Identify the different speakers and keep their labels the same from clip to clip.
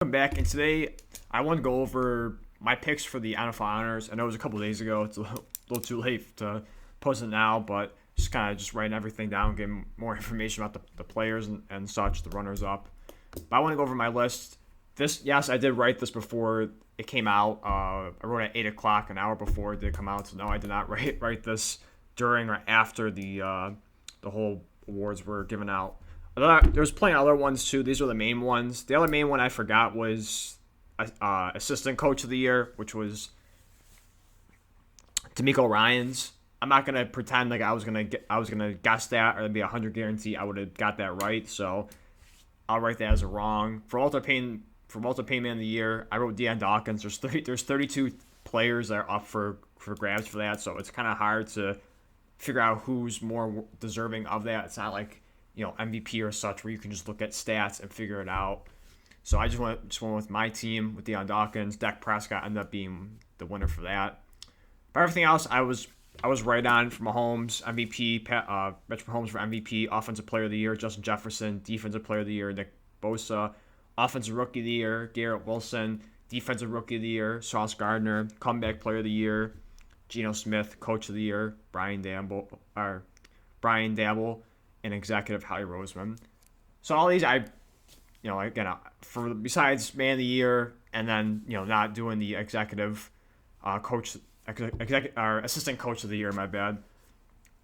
Speaker 1: Welcome back, and today I want to go over my picks for the NFL honors. I know it was a couple days ago. It's a little too late to post it now, but just kind of just writing everything down, getting more information about the players and such, the runners up. But I want to go over my list. Yes, I did write this before it came out. I wrote at 8 o'clock, an hour before it did come out. So no, I did not write this during or after the whole awards were given out. There's plenty of other ones too. These are the main ones. The other main one I forgot was assistant coach of the year, which was D'Amico Ryans. I'm not gonna pretend like I was gonna guess that or it'd be 100 guarantee I would have got that right. So I'll write that as a wrong. For Walter Payton Man of the Year, I wrote Deion Dawkins. There's 32 players that are up for grabs for that, so it's kind of hard to figure out who's more deserving of that. It's not like MVP or such where you can just look at stats and figure it out. So I just went with my team with Deion Dawkins. Dak Prescott ended up being the winner for that. But everything else, I was right on for Mahomes, MVP, Patrick Mahomes for MVP, Offensive Player of the Year, Justin Jefferson, Defensive Player of the Year, Nick Bosa, Offensive Rookie of the Year, Garrett Wilson, Defensive Rookie of the Year, Sauce Gardner, Comeback Player of the Year, Geno Smith, Coach of the Year, Brian Dabble, and Executive Howie Roseman. So all these for besides Man of the Year and then not doing the executive assistant coach of the year, my bad.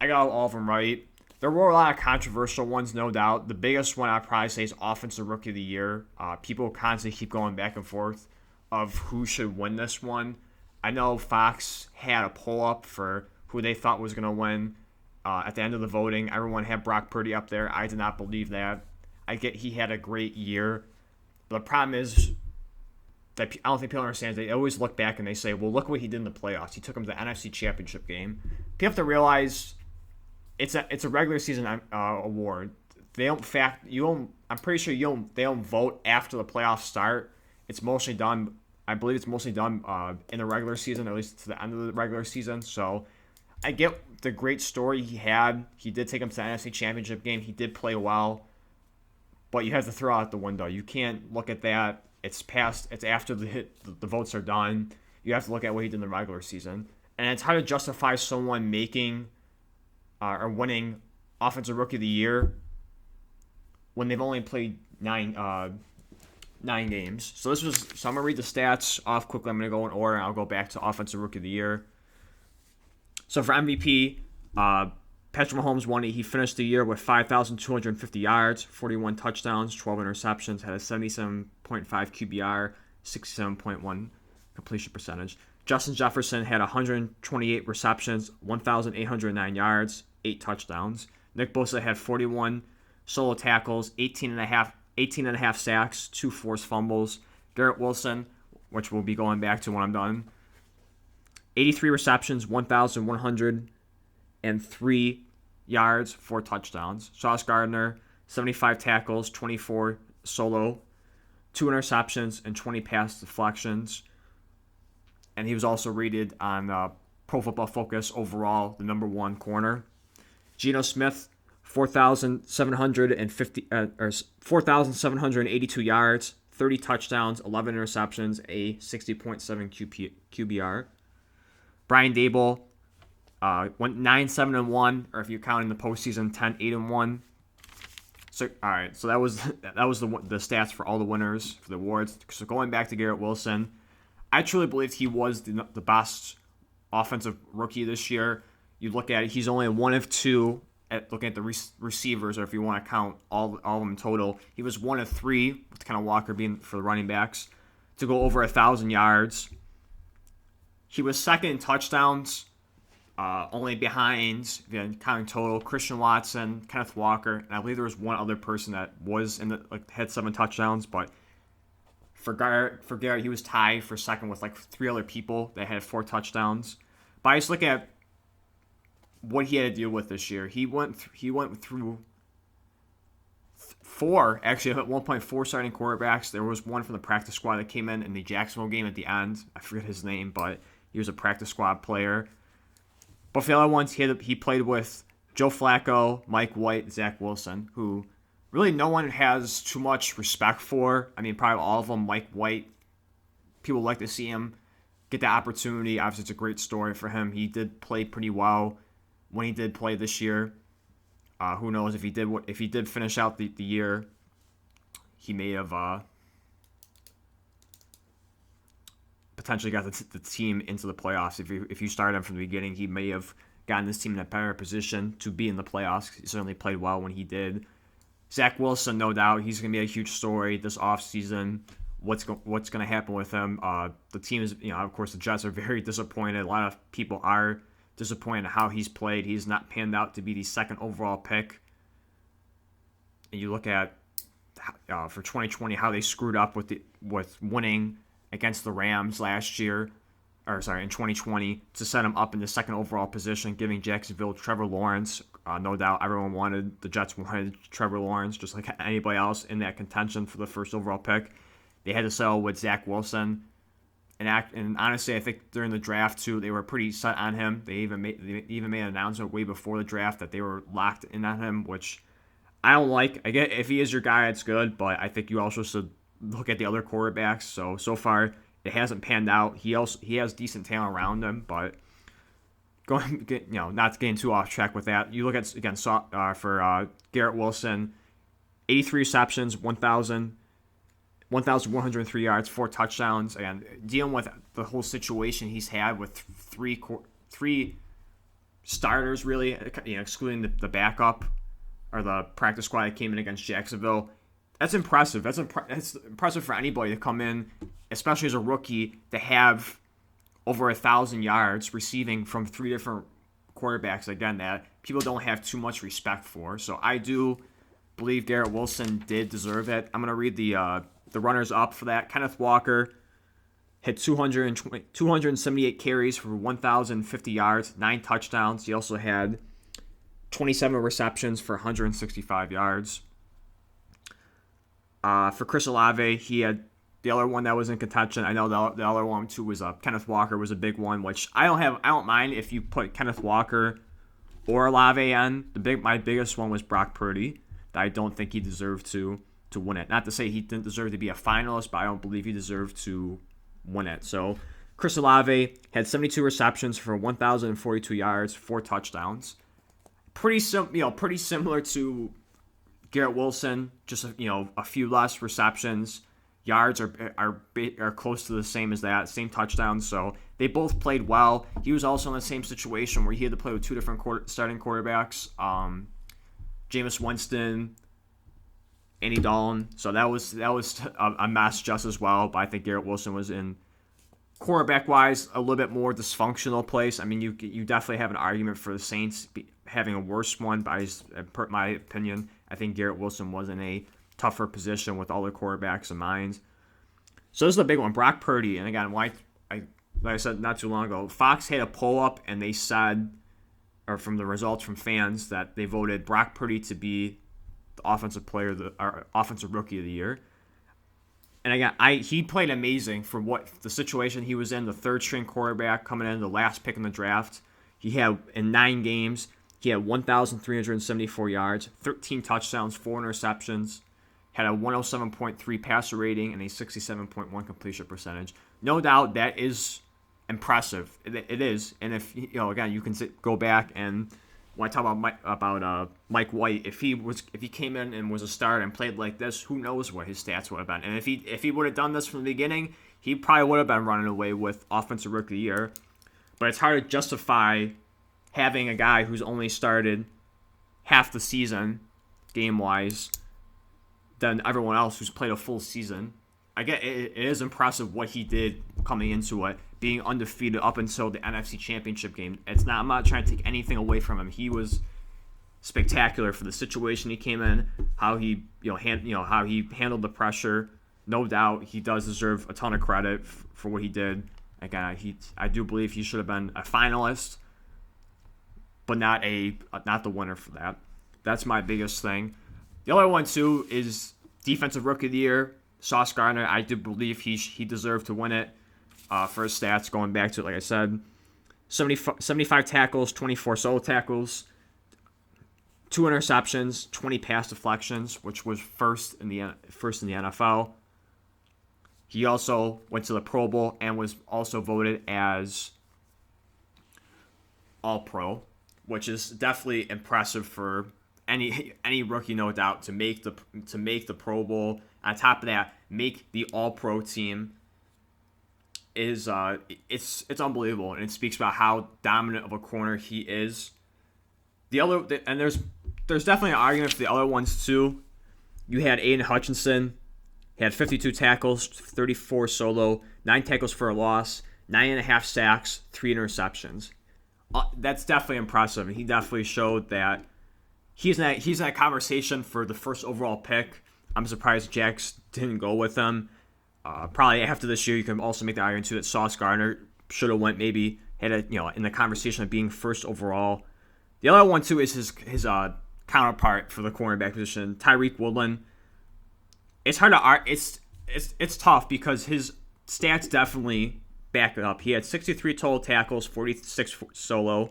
Speaker 1: I got all of them right. There were a lot of controversial ones, no doubt. The biggest one I'd probably say is Offensive Rookie of the Year. People constantly keep going back and forth of who should win this one. I know Fox had a poll up for who they thought was going to win. At the end of the voting, everyone had Brock Purdy up there. I did not believe that. I get he had a great year. But the problem is that I don't think people understand. They always look back and they say, well, look what he did in the playoffs. He took them to the NFC Championship game. People have to realize it's a regular season award. They don't I'm pretty sure they don't vote after the playoffs start. It's mostly done. I believe it's mostly done in the regular season, or at least to the end of the regular season. So I get the great story he had. He did take him to the NFC Championship game. He did play well. But you have to throw out the window. You can't look at that. It's past. It's after the votes are done. You have to look at what he did in the regular season. And it's hard to justify someone making or winning Offensive Rookie of the Year when they've only played nine games. So I'm going to read the stats off quickly. I'm going to go in order, and I'll go back to Offensive Rookie of the Year. So for MVP, Patrick Mahomes won it. He finished the year with 5,250 yards, 41 touchdowns, 12 interceptions, had a 77.5 QBR, 67.1 completion percentage. Justin Jefferson had 128 receptions, 1,809 yards, 8 touchdowns. Nick Bosa had 41 solo tackles, 18 and a half sacks, 2 forced fumbles. Garrett Wilson, which we'll be going back to when I'm done, 83 receptions, 1,103 yards, 4 touchdowns. Sauce Gardner, 75 tackles, 24 solo, 2 interceptions, and 20 pass deflections. And he was also rated on Pro Football Focus overall the number 1 corner. Geno Smith, 4,782 yards, 30 touchdowns, 11 interceptions, a 60.7 QBR. Brian Dable went 9-7-1, or if you're counting the postseason, 10-8-1. So all right, so that was the stats for all the winners for the awards. So going back to Garrett Wilson, I truly believed he was the best offensive rookie this year. You look at it, he's only one of 2 at looking at the receivers, or if you want to count all of them total. He was one of 3, with Kenneth Walker being for the running backs, to go over 1,000 yards. He was second in touchdowns, only behind, counting total, Christian Watson, Kenneth Walker, and I believe there was one other person that was had 7 touchdowns, but for Garrett, he was tied for second with 3 other people that had 4 touchdowns. But I just look at what he had to deal with this year. He went through 4, actually at one point 4 starting quarterbacks. There was one from the practice squad that came in the Jacksonville game at the end. I forget his name, but he was a practice squad player. But for the other ones, he played with Joe Flacco, Mike White, Zach Wilson, who really no one has too much respect for. I mean, probably all of them. Mike White, people like to see him get that opportunity. Obviously, it's a great story for him. He did play pretty well when he did play this year. Who knows if he did finish out the year, he may have potentially got the team into the playoffs. If you started him from the beginning, he may have gotten this team in a better position to be in the playoffs. He certainly played well when he did. Zach Wilson, no doubt, he's going to be a huge story this offseason. What's going to happen with him? The team is, of course, the Jets are very disappointed. A lot of people are disappointed in how he's played. He's not panned out to be the second overall pick. And you look at for 2020 how they screwed up with winning against the Rams last year, in 2020, to set him up in the second overall position, giving Jacksonville Trevor Lawrence. No doubt the Jets wanted Trevor Lawrence, just like anybody else in that contention for the first overall pick. They had to settle with Zach Wilson. And honestly, I think during the draft, too, they were pretty set on him. They even made an announcement way before the draft that they were locked in on him, which I don't like. I get if he is your guy, it's good, but I think you also should look at the other quarterbacks. So far, it hasn't panned out. He has decent talent around him, but not getting too off track with that. You look at again for Garrett Wilson, 83 receptions, 1,103 yards, 4 touchdowns. Again, dealing with the whole situation he's had with three starters, really, excluding the backup or the practice squad that came in against Jacksonville. That's impressive. That's impressive for anybody to come in, especially as a rookie, to have over 1,000 yards receiving from 3 different quarterbacks. Again, that people don't have too much respect for. So I do believe Garrett Wilson did deserve it. I'm going to read the runners up for that. Kenneth Walker hit 278 carries for 1,050 yards, 9 touchdowns. He also had 27 receptions for 165 yards. For Chris Olave, he had the other one that was in contention. I know the other one too was Kenneth Walker was a big one, which I don't mind if you put Kenneth Walker or Olave in. My biggest one was Brock Purdy. That I don't think he deserved to win it. Not to say he didn't deserve to be a finalist, but I don't believe he deserved to win it. So Chris Olave had 72 receptions for 1,042 yards, 4 touchdowns. Pretty similar to Garrett Wilson, just a few less receptions. Yards are close to the same as that, same touchdowns. So they both played well. He was also in the same situation where he had to play with 2 different starting quarterbacks, Jameis Winston, Andy Dalton. So that was a mess just as well. But I think Garrett Wilson was in, quarterback-wise, a little bit more dysfunctional place. I mean, you definitely have an argument for the Saints having a worse one, but per my opinion, I think Garrett Wilson was in a tougher position with all the quarterbacks in mind. So this is the big one, Brock Purdy. And again, like I said not too long ago, Fox had a poll-up, and they said, or from the results from fans, that they voted Brock Purdy to be the offensive rookie of the year. And again, he played amazing for what the situation he was in, the third-string quarterback coming in, the last pick in the draft. He had, in 9 games, he had 1,374 yards, 13 touchdowns, 4 interceptions, had a 107.3 passer rating, and a 67.1 completion percentage. No doubt that is impressive. It is. And if, again, you can go back and when I talk about Mike White, if he came in and was a starter and played like this, who knows what his stats would have been. And if he would have done this from the beginning, he probably would have been running away with Offensive Rookie of the Year. But it's hard to justify having a guy who's only started half the season, game-wise, than everyone else who's played a full season. I get it is impressive what he did coming into it, being undefeated up until the NFC Championship game. I'm not trying to take anything away from him. He was spectacular for the situation he came in, how he how he handled the pressure. No doubt, he does deserve a ton of credit for what he did. Again, I do believe he should have been a finalist, but not the winner for that. That's my biggest thing. The other one too is Defensive Rookie of the Year. Sauce Gardner, I do believe he deserved to win it for his stats, going back to it, like I said. 75 tackles, 24 solo tackles. 2 interceptions, 20 pass deflections, which was first in the NFL. He also went to the Pro Bowl and was also voted as All-Pro, which is definitely impressive for any rookie, no doubt, to make the Pro Bowl. On top of that, make the All-Pro team is it's unbelievable, and it speaks about how dominant of a corner he is. There's definitely an argument for the other ones too. You had Aiden Hutchinson. He had 52 tackles, 34 solo, 9 tackles for a loss, 9.5 sacks, 3 interceptions. That's definitely impressive, and he definitely showed that he's in that conversation for the first overall pick. I'm surprised Jax didn't go with him. Probably after this year, you can also make the argument too that Sauce Gardner should have went, maybe had in the conversation of being first overall. The other one too is his counterpart for the cornerback position, Tyreek Woodland. It's hard to it's tough because his stats definitely back it up. He had 63 total tackles, 46 solo,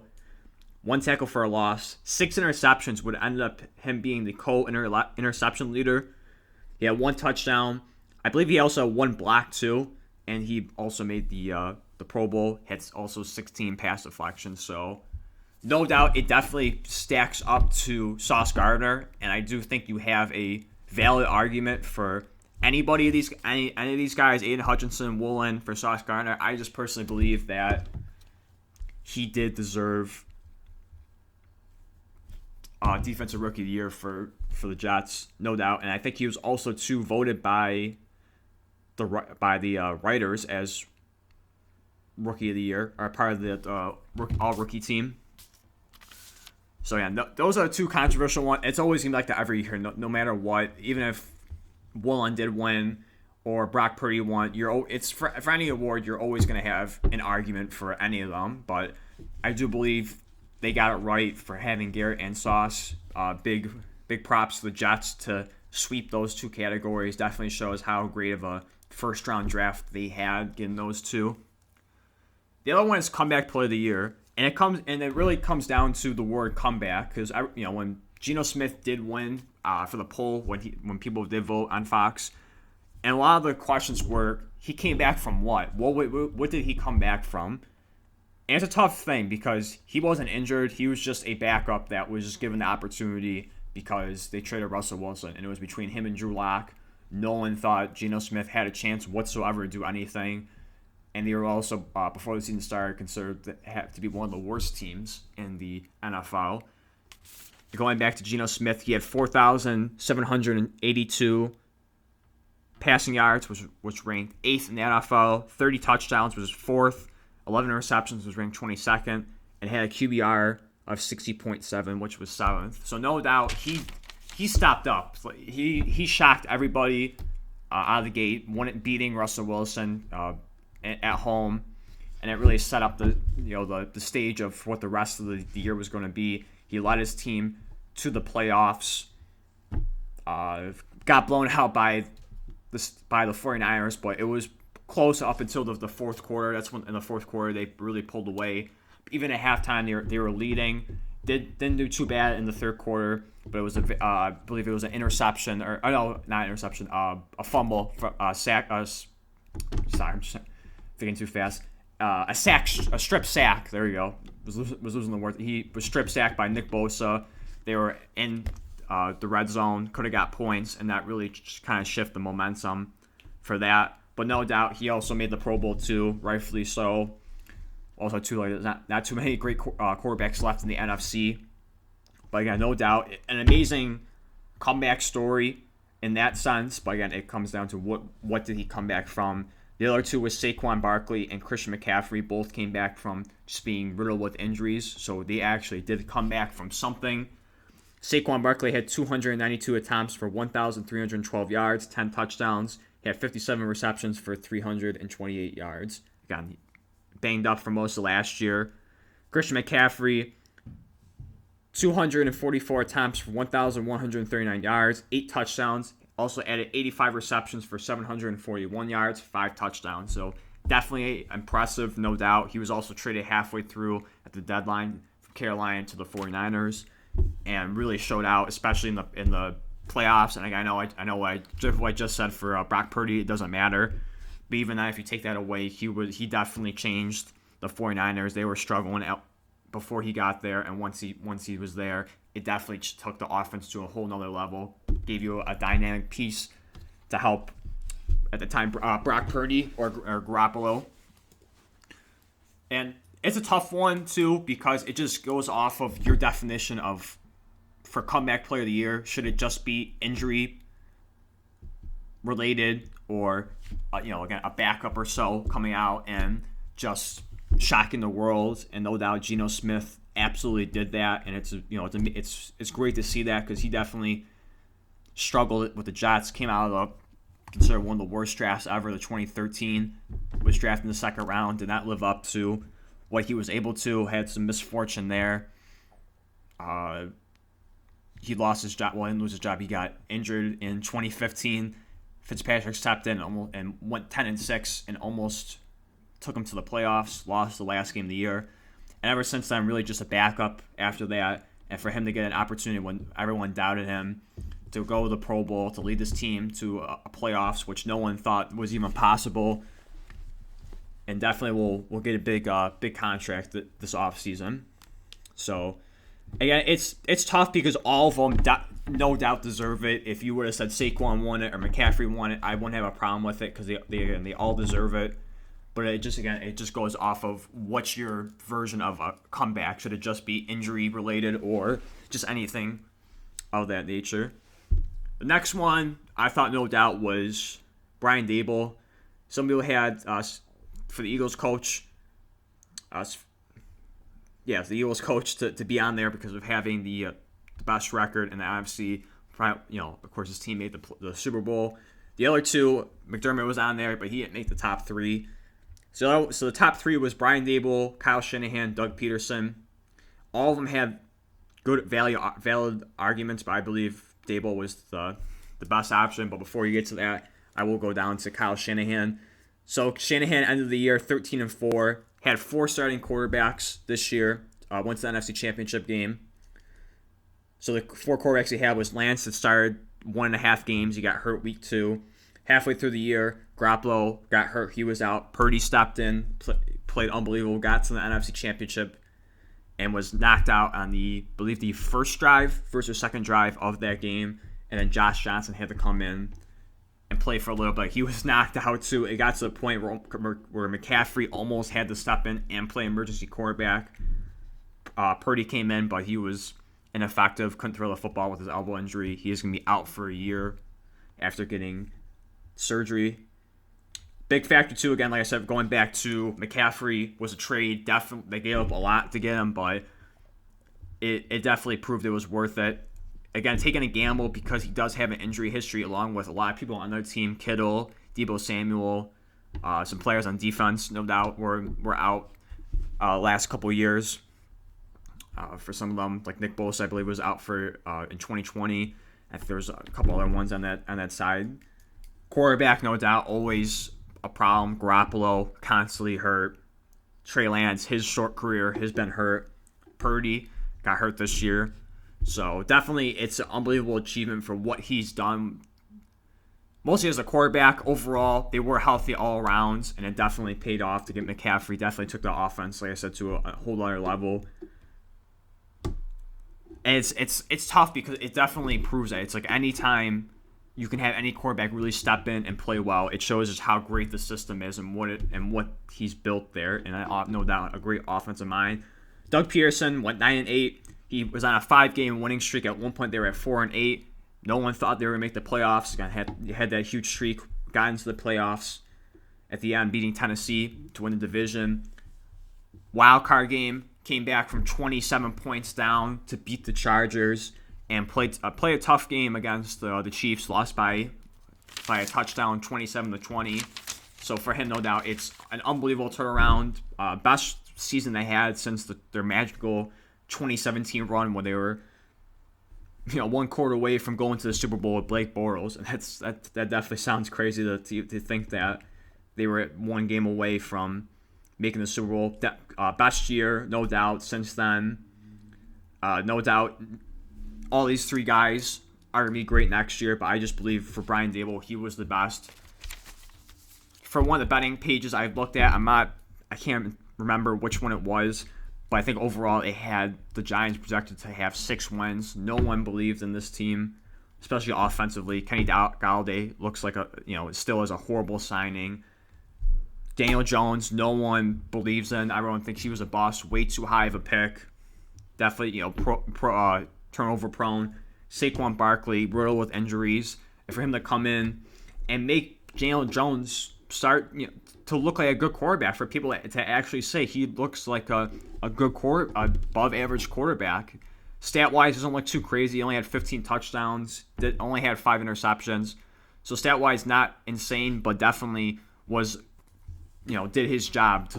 Speaker 1: 1 tackle for a loss, 6 interceptions would end up him being the co-interception leader. He had 1 touchdown. I believe he also had 1 block too, and he also made the Pro Bowl. Had also 16 pass deflections. So no doubt it definitely stacks up to Sauce Gardner, and I do think you have a valid argument for any of these guys, Aiden Hutchinson, Woolen, for Sauce Gardner. I just personally believe that he did deserve Defensive Rookie of the Year for the Jets, no doubt. And I think he was also too voted by the writers as Rookie of the Year, or part of the all-rookie team. So yeah, those are 2 controversial ones. It's always seemed like that every year, no matter what. Even if Woolen did win or Brock Purdy won, it's for any award, you're always going to have an argument for any of them. But I do believe they got it right for having Garrett and Sauce. Big props to the Jets to sweep those 2 categories. Definitely shows how great of a first round draft they had getting those 2. The other one is comeback play of the year. And it really comes down to the word comeback, because when Geno Smith did win for the poll, when people did vote on Fox, and a lot of the questions were, he came back from what? What did he come back from? And it's a tough thing because he wasn't injured. He was just a backup that was just given the opportunity because they traded Russell Wilson, and it was between him and Drew Lock. No one thought Geno Smith had a chance whatsoever to do anything. And they were also, before the season started, considered to be one of the worst teams in the NFL. Going back to Geno Smith, he had 4,782 passing yards, which ranked 8th in the NFL. 30 touchdowns was 4th. 11 interceptions was ranked 22nd. And had a QBR of 60.7, which was 7th. So no doubt he stopped up. He shocked everybody out of the gate, beating Russell Wilson at home, and it really set up the stage of what the rest of the year was going to be. He led his team to the playoffs. Got blown out by the 49ers, but it was close up until the fourth quarter. That's when in the fourth quarter they really pulled away. Even at halftime they were leading. Didn't do too bad in the third quarter, but it was I believe it was an interception, or no, not interception, a fumble, sack. Sorry, I'm just thinking too fast. A strip sack. There you go. Was losing the word. He was strip sacked by Nick Bosa. They were in the red zone, could have got points, and that really kind of shifted the momentum for that. But no doubt, he also made the Pro Bowl too, rightfully so. Also, too, there's not too many great quarterbacks left in the NFC. But again, no doubt, an amazing comeback story in that sense. But again, it comes down to what did he come back from. The other 2 was Saquon Barkley and Christian McCaffrey. Both came back from just being riddled with injuries. So they actually did come back from something. Saquon Barkley had 292 attempts for 1,312 yards, 10 touchdowns. He had 57 receptions for 328 yards. Again, banged up for most of last year. Christian McCaffrey, 244 attempts for 1,139 yards, 8 touchdowns. Also added 85 receptions for 741 yards, 5 touchdowns. So definitely impressive, no doubt. He was also traded halfway through at the deadline from Carolina to the 49ers. and really showed out, especially in the playoffs. And what I just said for Brock Purdy, it doesn't matter. But even then, if you take that away, he definitely changed the 49ers. They were struggling out before he got there, and once he was there, it definitely took the offense to a whole nother level. Gave you a dynamic piece to help at the time Brock Purdy or Garoppolo. And it's a tough one too because it just goes off of your definition of for comeback player of the year. Should it just be injury related or again a backup or so coming out and just shocking the world? And no doubt Geno Smith absolutely did that, and it's great to see that because he definitely struggled with the Jets. Came out of considered one of the worst drafts ever. The 2013 was drafted in the second round, did not live up to what he was able to. Had some misfortune there. He lost his job. Well, he didn't lose his job. He got injured in 2015. Fitzpatrick stepped in and went 10-6 and almost took him to the playoffs. Lost the last game of the year, and ever since then, really just a backup after that. And for him to get an opportunity when everyone doubted him to go to the Pro Bowl, to lead this team to a playoffs, which no one thought was even possible, and definitely will get a big contract this offseason. So again, it's tough because all of them no doubt deserve it. If you would have said Saquon won it or McCaffrey won it, I wouldn't have a problem with it because they all deserve it. But it just goes off of what's your version of a comeback. Should it just be injury related or just anything of that nature? The next one I thought no doubt was Brian Daboll. Some people had for the Eagles coach, the Eagles coach to be on there because of having the best record in the NFC. Of course, his team made the Super Bowl. The other two, McDermott was on there, but he didn't make the top three. So the top three was Brian Daboll, Kyle Shanahan, Doug Peterson. All of them had good valid arguments, but I believe Daboll was the best option. But before you get to that, I will go down to Kyle Shanahan. So Shanahan ended the year 13-4, had 4 starting quarterbacks this year, went to the NFC Championship game. So the 4 quarterbacks he had was Lance that started 1.5 games. He got hurt week 2. Halfway through the year, Garoppolo got hurt. He was out. Purdy stepped in, played unbelievable, got to the NFC Championship, and was knocked out on the first or second drive of that game. And then Josh Johnson had to come in and play for a little bit. He was knocked out too. It got to the point where McCaffrey almost had to step in and play emergency quarterback. Purdy came in, but he was ineffective, couldn't throw the football with his elbow injury. He is going to be out for a year after getting surgery. Big factor too, again, like I said, going back to McCaffrey was a trade. Definitely, they gave up a lot to get him, but it definitely proved it was worth it. Again, taking a gamble because he does have an injury history along with a lot of people on their team. Kittle, Deebo Samuel, some players on defense, no doubt, were out last couple years. For some of them, like Nick Bosa, I believe, was out for in 2020. I think there was a couple other ones on that side. Quarterback, no doubt, always a problem. Garoppolo, constantly hurt. Trey Lance, his short career has been hurt. Purdy got hurt this year. So definitely it's an unbelievable achievement for what he's done. Mostly as a quarterback. Overall, they were healthy all around, and it definitely paid off to get McCaffrey. Definitely took the offense, like I said, to a whole other level. And it's tough because it definitely proves that. It's like anytime you can have any quarterback really step in and play well, it shows just how great the system is and what he's built there. And I have no doubt a great offensive mind. Doug Peterson went 9-8. He was on a 5-game winning streak. At one point, they were at 4-8. No one thought they were going to make the playoffs. Had that huge streak, got into the playoffs at the end, beating Tennessee to win the division. Wild card game, came back from 27 points down to beat the Chargers and played a tough game against the Chiefs. Lost by a touchdown, 27-20. So for him, no doubt, it's an unbelievable turnaround. Best season they had since their magical 2017 run when they were, one quarter away from going to the Super Bowl with Blake Bortles, and that definitely sounds crazy to think that they were one game away from making the Super Bowl. Best year, no doubt, since then. No doubt, all these three guys are going to be great next year, but I just believe for Brian Daboll, he was the best. For one of the betting pages I've looked at, I can't remember which one it was, but I think overall it had the Giants projected to have 6 wins. No one believed in this team, especially offensively. Kenny Golladay looks like still is a horrible signing. Daniel Jones, no one believes in. Everyone thinks he was a bust. Way too high of a pick. Definitely, turnover prone. Saquon Barkley, riddled with injuries. And for him to come in and make Daniel Jones start to look like a good quarterback, for people to actually say he looks like a good above average quarterback. Stat-wise, doesn't look too crazy. He only had 15 touchdowns. Only had 5 interceptions. So stat-wise, not insane, but definitely was, did his job.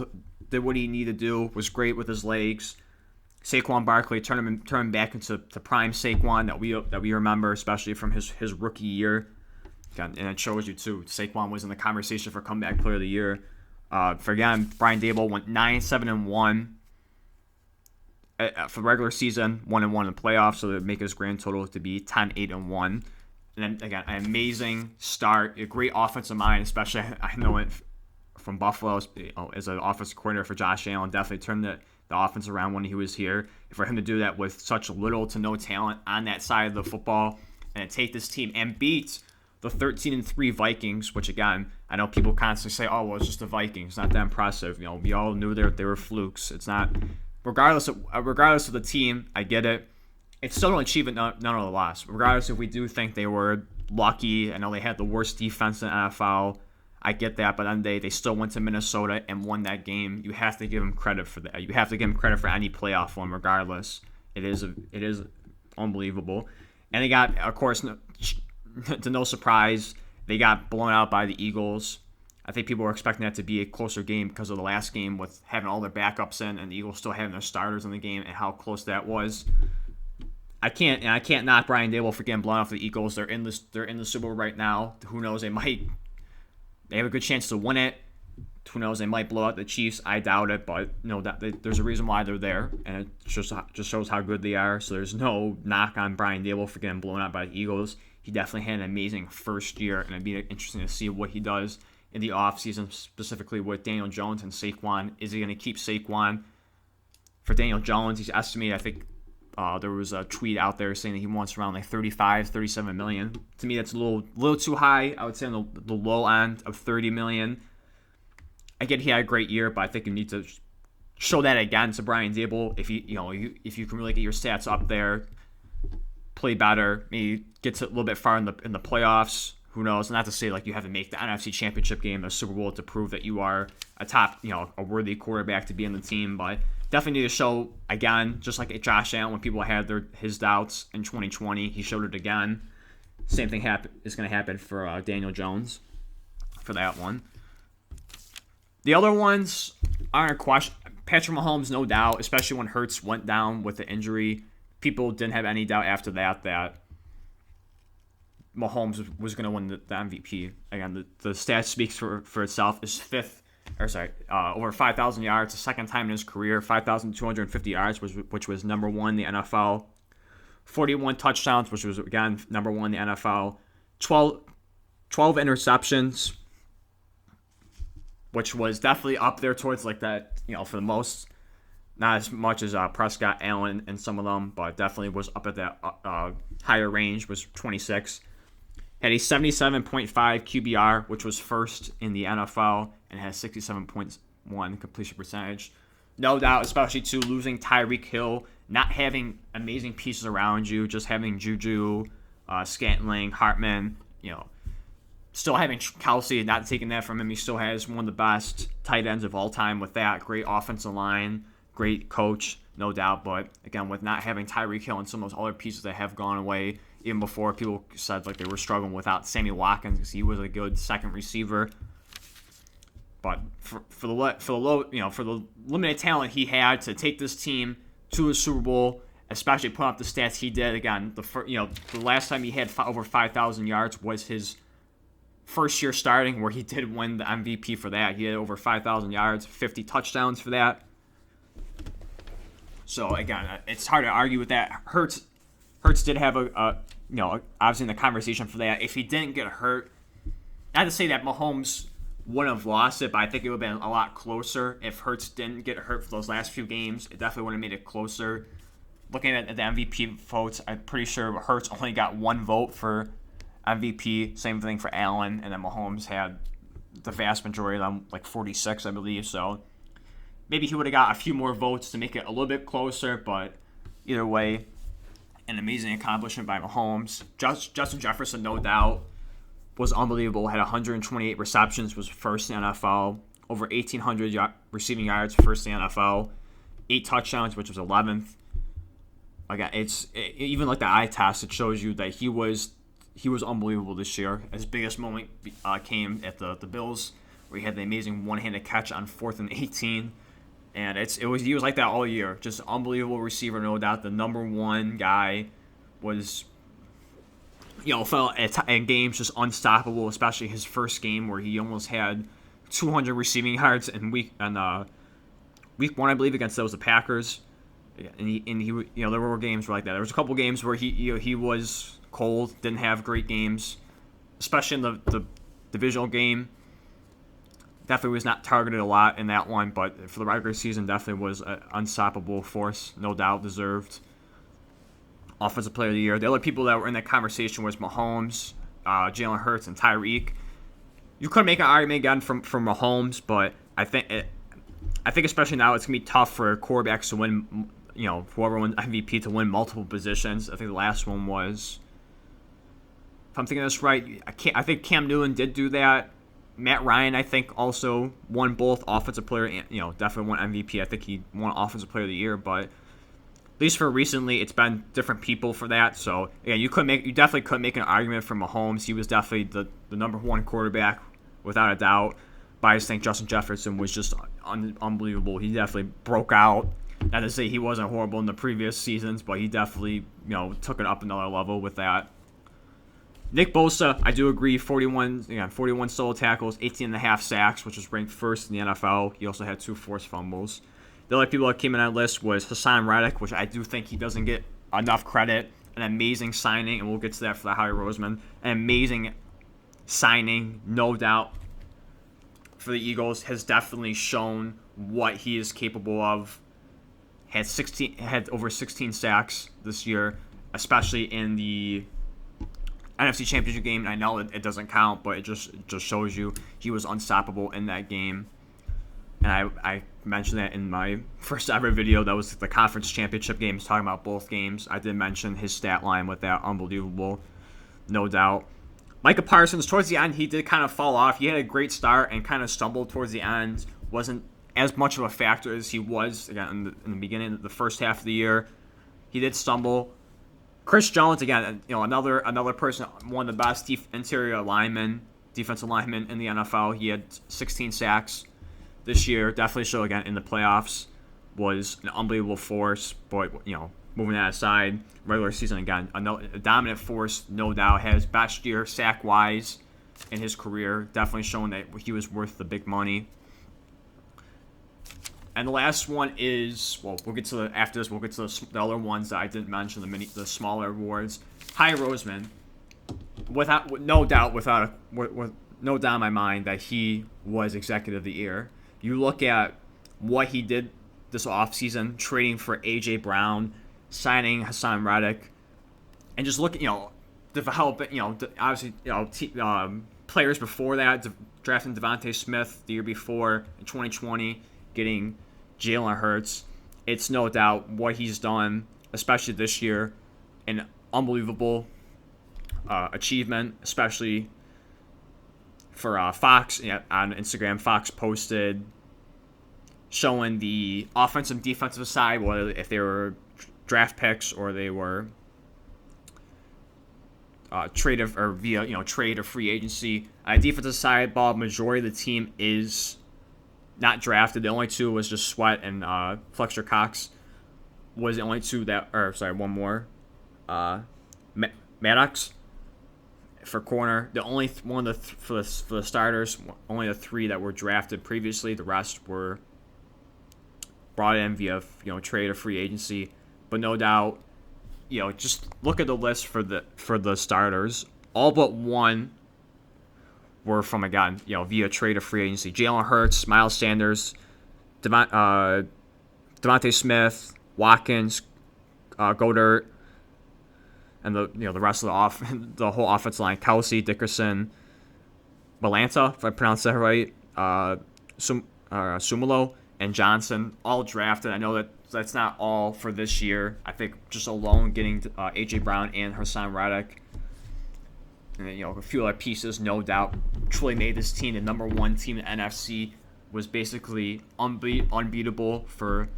Speaker 1: Did what he needed to do. Was great with his legs. Saquon Barkley turned him back into prime Saquon that we remember, especially from his rookie year. And it shows you too. Saquon was in the conversation for comeback player of the year. Brian Daboll went 9-7-1 for the regular season, 1-1 in the playoffs, so that would make his grand total to be 10-8-1. And then again, an amazing start, a great offensive mind, especially I know it from Buffalo as an offensive coordinator for Josh Allen. Definitely turned the offense around when he was here. For him to do that with such little to no talent on that side of the football, and to take this team and beat the 13-3 Vikings, which again, I know people constantly say, "Oh, well, it's just the Vikings, not that impressive." We all knew they were flukes. It's not. Regardless of the team, I get it. It's still an achievement nonetheless. Regardless if we do think they were lucky, I know they had the worst defense in the NFL. I get that, but at the end of the day, they still went to Minnesota and won that game. You have to give them credit for that. You have to give them credit for any playoff one, regardless. It is unbelievable. And they got, of course, to no surprise, they got blown out by the Eagles. I think people were expecting that to be a closer game because of the last game with having all their backups in and the Eagles still having their starters in the game and how close that was. I can't knock Brian Daboll for getting blown off the Eagles. They're in the Super Bowl right now. Who knows? They have a good chance to win it. Who knows? They might blow out the Chiefs. I doubt it, but there's a reason why they're there, and it just shows how good they are. So there's no knock on Brian Daboll for getting blown out by the Eagles. He definitely had an amazing first year, and it'd be interesting to see what he does in the offseason, specifically with Daniel Jones and Saquon. Is he going to keep Saquon? For Daniel Jones, he's estimated, I think there was a tweet out there saying that he wants around like 35, 37 million. To me, that's a little too high. I would say on the low end of 30 million. Again, he had a great year, but I think you need to show that again to Brian Daboll. If you can really get your stats up there, play better, maybe get to a little bit far in the playoffs. Who knows? Not to say like you have to make the NFC Championship game, the Super Bowl, to prove that you are a top, a worthy quarterback to be in the team. But definitely need to show again, just like Josh Allen when people had his doubts in 2020, he showed it again. Same thing is going to happen for Daniel Jones for that one. The other ones aren't a question. Patrick Mahomes, no doubt, especially when Hurts went down with the injury. People didn't have any doubt after that Mahomes was going to win the MVP. Again, the stat speaks for itself. Is over 5,000 yards, the second time in his career, 5,250 yards, which was number one in the NFL. 41 touchdowns, which was, again, number one in the NFL. 12 interceptions, which was definitely up there towards like that, for the most. Not as much as Prescott, Allen, and some of them, but definitely was up at that higher range, was 26. Had a 77.5 QBR, which was first in the NFL, and has 67.1 completion percentage. No doubt, especially to losing Tyreek Hill, not having amazing pieces around you, just having Juju, Scantling, Hartman, still having Kelsey, not taking that from him. He still has one of the best tight ends of all time with that. Great offensive line, great coach, no doubt. But again, with not having Tyreek Hill and some of those other pieces that have gone away, even before people said like they were struggling without Sammy Watkins because he was a good second receiver. But for the limited talent he had to take this team to a Super Bowl, especially put up the stats he did. Again, the last time he had over 5,000 yards was his first year starting, where he did win the MVP for that. He had over 5,000 yards, 50 touchdowns for that. So again, it's hard to argue with that. Hurts did have obviously in the conversation for that. If he didn't get hurt, not to say that Mahomes wouldn't have lost it, but I think it would have been a lot closer if Hurts didn't get hurt for those last few games. It definitely would have made it closer. Looking at the MVP votes, I'm pretty sure Hurts only got one vote for MVP. Same thing for Allen, and then Mahomes had the vast majority of them, like 46, I believe. So maybe he would have got a few more votes to make it a little bit closer, but either way, an amazing accomplishment by Mahomes. Justin Jefferson, no doubt, was unbelievable. Had 128 receptions, was first in the NFL. Over 1,800 receiving yards, first in the NFL. 8 touchdowns, which was 11th. Again, even like the eye test, it shows you that he was unbelievable this year. His biggest moment came at the Bills, where he had the amazing one-handed catch on 4th and 18. And he was like that all year. Just unbelievable receiver, no doubt. The number one guy was, felt in games just unstoppable, especially his first game where he almost had 200 receiving yards in week 1, I believe, against the Packers. And he there were games where like that. There was a couple games where he was cold, didn't have great games, especially in the divisional game. Definitely was not targeted a lot in that one, but for the regular season, definitely was an unstoppable force, no doubt deserved. Offensive Player of the Year. The other people that were in that conversation was Mahomes, Jalen Hurts, and Tyreek. You could make an argument again from Mahomes, but I think especially now it's gonna be tough for quarterbacks to win. Whoever wins MVP to win multiple positions. I think the last one was, if I'm thinking this right, I think Cam Newton did do that. Matt Ryan, I think, also won both Offensive Player and, definitely won MVP. I think he won Offensive Player of the Year, but at least for recently, it's been different people for that. So, yeah, you definitely could make an argument for Mahomes. He was definitely the number one quarterback, without a doubt. But I just think Justin Jefferson was just unbelievable. He definitely broke out. Not to say he wasn't horrible in the previous seasons, but he definitely, took it up another level with that. Nick Bosa, I do agree, 41 solo tackles, 18.5 sacks, which was ranked first in the NFL. He also had 2 forced fumbles. The other people that came in on that list was Hassan Reddick, which I do think he doesn't get enough credit. An amazing signing, and we'll get to that for the Howie Roseman. An amazing signing, no doubt, for the Eagles. Has definitely shown what he is capable of. Had over 16 sacks this year, especially in the NFC Championship game. And I know it doesn't count, but it just shows you he was unstoppable in that game. And I mentioned that in my first ever video. That was the conference championship games, talking about both games. I did mention his stat line with that. Unbelievable, no doubt. Micah Parsons, towards the end, he did kind of fall off. He had a great start and kind of stumbled towards the end. Wasn't as much of a factor as he was again in the beginning, the first half of the year. He did stumble. Chris Jones, again, another person, one of the best defensive linemen in the NFL. He had 16 sacks this year. Definitely showed again in the playoffs. Was an unbelievable force. But moving that aside, regular season again, a dominant force, no doubt. Had his best year sack wise in his career. Definitely showing that he was worth the big money. And the last one is, we'll get to the other ones that I didn't mention, the smaller awards. Howie Roseman, with no doubt in my mind that he was Executive of the Year. You look at what he did this offseason, trading for A.J. Brown, signing Hassan Reddick, and just looking, developing, obviously, players before that, drafting Devontae Smith the year before in 2020, getting Jalen Hurts. It's no doubt what he's done, especially this year, an unbelievable achievement, especially for Fox on Instagram. Fox posted showing the offensive and defensive side, whether if they were draft picks or they were trade or free agency. Defensive side, ball majority of the team is not drafted. The only two was just Sweat and Fletcher Cox was the only two one more. Maddox for corner. The only one for the starters. Only the 3 that were drafted previously. The rest were brought in via trade or free agency, but no doubt, just look at the list for the starters. All but one were from via trade or free agency. Jalen Hurts, Miles Sanders, Devontae Smith, Watkins, Goddard, and the rest of the whole offensive line: Kelsey, Dickerson, Malanta, if I pronounce that right, Sumulo, and Johnson, all drafted. I know that's not all for this year. I think just alone getting A.J. Brown and Hassan Reddick, and then, a few other pieces, no doubt, truly made this team the number one team in the NFC. Was basically unbeatable for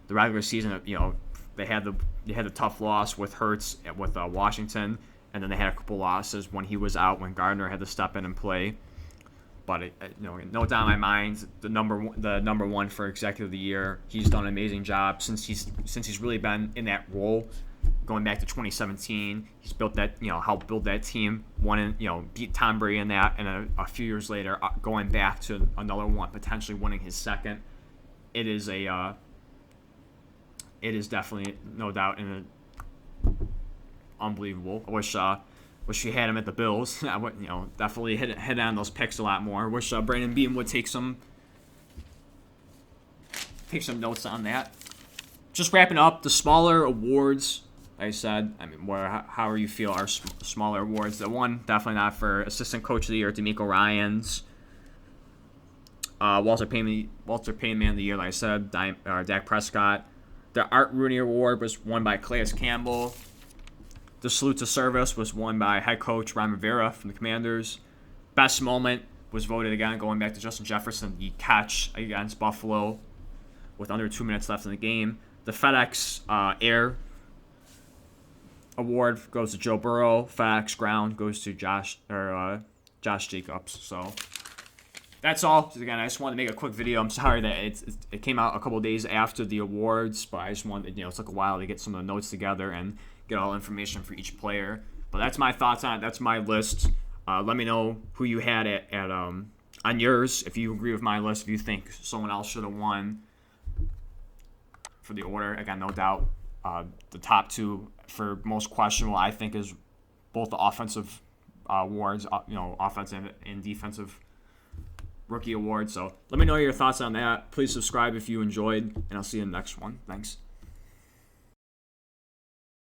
Speaker 1: the regular season. They had the tough loss with Hurts with Washington, and then they had a couple losses when he was out, when Gardner had to step in and play. But no doubt in my mind, the number one for executive of the year. He's done an amazing job since he's really been in that role. Going back to 2017, he's built that, helped build that team, beat Tom Brady in that, and a few years later, going back to another one, potentially winning his second. It is definitely, no doubt, unbelievable. I wish we had him at the Bills. I would, definitely hit on those picks a lot more. I wish Brandon Beam would take some notes on that. Just wrapping up the smaller awards. Like I said, however you feel are smaller awards. The one definitely not for Assistant Coach of the Year, DeMeco Ryans. Walter Payton Man of the Year, like I said, Dak Prescott. The Art Rooney Award was won by Calais Campbell. The Salute to Service was won by head coach Ron Rivera from the Commanders. Best moment was voted again, going back to Justin Jefferson, the catch against Buffalo with under 2 minutes left in the game. The FedEx Air Award goes to Joe Burrow. FedEx Ground goes to Josh Jacobs. So that's all. Again, I just wanted to make a quick video. I'm sorry that it came out a couple of days after the awards, but I just wanted, it took a while to get some of the notes together and get all the information for each player. But that's my thoughts on it. That's my list. Let me know who you had on yours. If you agree with my list, if you think someone else should have won for the order. Again, no doubt, the top two for most questionable, I think, is both the offensive awards, offensive and defensive rookie awards. So let me know your thoughts on that. Please subscribe if you enjoyed, and I'll see you in the next one. Thanks.